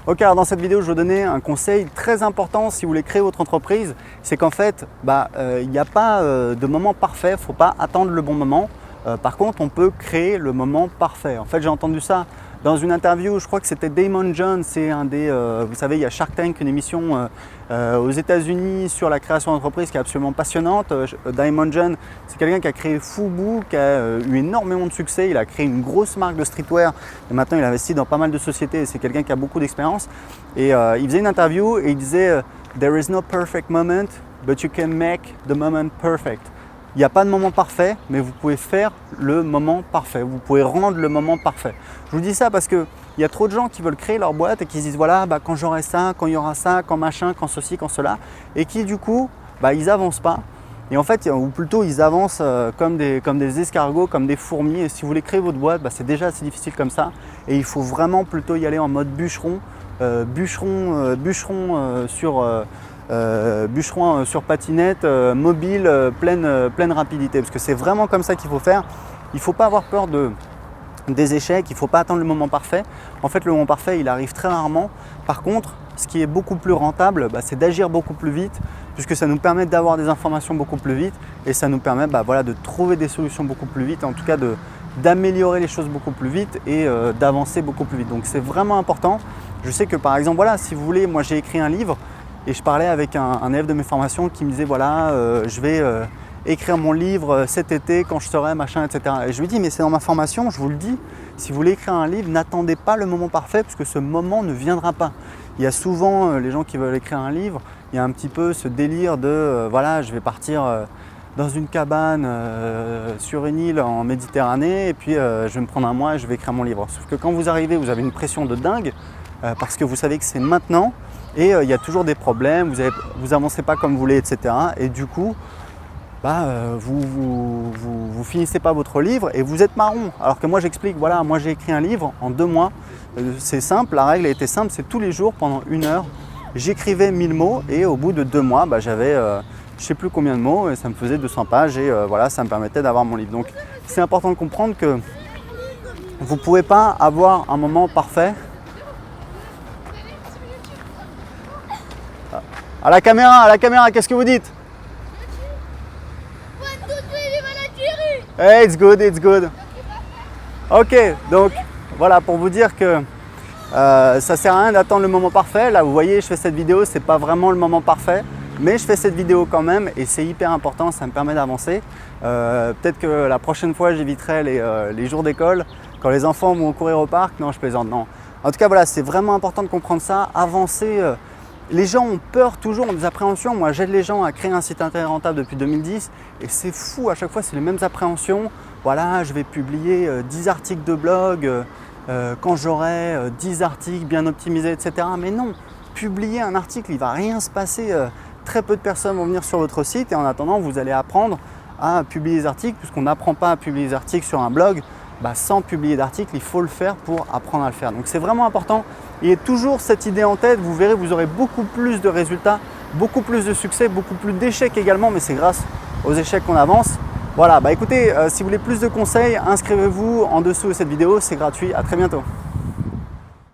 Ok, alors dans cette vidéo, je vais vous donner un conseil très important si vous voulez créer votre entreprise. C'est qu'en fait, il n'y a pas de moment parfait, il ne faut pas attendre le bon moment. Par contre, on peut créer le moment parfait. En fait, j'ai entendu ça dans une interview, je crois que c'était Daymond John, c'est un des, vous savez, il y a Shark Tank, une émission aux États-Unis sur la création d'entreprise qui est absolument passionnante. Daymond John, c'est quelqu'un qui a créé Fubu, qui a eu énormément de succès. Il a créé une grosse marque de streetwear et maintenant il investit dans pas mal de sociétés. C'est quelqu'un qui a beaucoup d'expérience. Et il faisait une interview et il disait There is no perfect moment, but you can make the moment perfect. Il n'y a pas de moment parfait, mais vous pouvez faire le moment parfait. Vous pouvez rendre le moment parfait. Je vous dis ça parce qu'il y a trop de gens qui veulent créer leur boîte et qui se disent voilà, quand j'aurai ça, quand il y aura ça, quand machin, quand ceci, quand cela. Et qui du coup, ils n'avancent pas. Et en fait, ou plutôt ils avancent comme des escargots, comme des fourmis. Et si vous voulez créer votre boîte, c'est déjà assez difficile comme ça. Et il faut vraiment plutôt y aller en mode bûcheron. Bûcheron sur patinette, mobile, pleine rapidité. Parce que c'est vraiment comme ça qu'il faut faire. Il ne faut pas avoir peur des échecs, il ne faut pas attendre le moment parfait. En fait, le moment parfait, il arrive très rarement. Par contre, ce qui est beaucoup plus rentable, c'est d'agir beaucoup plus vite, puisque ça nous permet d'avoir des informations beaucoup plus vite et ça nous permet de trouver des solutions beaucoup plus vite, en tout cas d'améliorer les choses beaucoup plus vite et d'avancer beaucoup plus vite. Donc c'est vraiment important. Je sais que par exemple, si vous voulez, moi j'ai écrit un livre et je parlais avec un élève de mes formations qui me disait je vais écrire mon livre cet été quand je serai machin, etc. Et je lui dis mais c'est dans ma formation, je vous le dis, si vous voulez écrire un livre, n'attendez pas le moment parfait parce que ce moment ne viendra pas. Il y a souvent les gens qui veulent écrire un livre, il y a un petit peu ce délire de je vais partir dans une cabane sur une île en Méditerranée et puis je vais me prendre un mois et je vais écrire mon livre. Sauf que quand vous arrivez, vous avez une pression de dingue parce que vous savez que c'est maintenant et il y a toujours des problèmes, vous n'avancez pas comme vous voulez, etc. Et du coup, vous finissez pas votre livre et vous êtes marron. Alors que moi j'explique, moi j'ai écrit un livre en 2 mois. C'est simple, la règle a été simple, c'est tous les jours pendant 1 heure, j'écrivais 1000 mots et au bout de 2 mois, j'avais je sais plus combien de mots et ça me faisait 200 pages et ça me permettait d'avoir mon livre. Donc c'est important de comprendre que vous ne pouvez pas avoir un moment parfait. À la caméra, qu'est-ce que vous dites? Hey, it's good. Ok, donc voilà pour vous dire que ça sert à rien d'attendre le moment parfait. Là, vous voyez, je fais cette vidéo, c'est pas vraiment le moment parfait, mais je fais cette vidéo quand même et c'est hyper important, ça me permet d'avancer. Peut-être que la prochaine fois, j'éviterai les jours d'école quand les enfants vont courir au parc. Non, je plaisante, non. En tout cas, c'est vraiment important de comprendre ça, avancer. Les gens ont peur, toujours ont des appréhensions. Moi, j'aide les gens à créer un site internet rentable depuis 2010 et c'est fou, à chaque fois, c'est les mêmes appréhensions. Je vais publier 10 articles de blog quand j'aurai 10 articles bien optimisés, etc. Mais non, publier un article, il ne va rien se passer. Très peu de personnes vont venir sur votre site et en attendant, vous allez apprendre à publier des articles puisqu'on n'apprend pas à publier des articles sur un blog. Sans publier d'articles, il faut le faire pour apprendre à le faire. Donc c'est vraiment important. Il y a toujours cette idée en tête, vous verrez, vous aurez beaucoup plus de résultats, beaucoup plus de succès, beaucoup plus d'échecs également, mais c'est grâce aux échecs qu'on avance. Voilà, écoutez, si vous voulez plus de conseils, inscrivez-vous en dessous de cette vidéo, c'est gratuit. À très bientôt.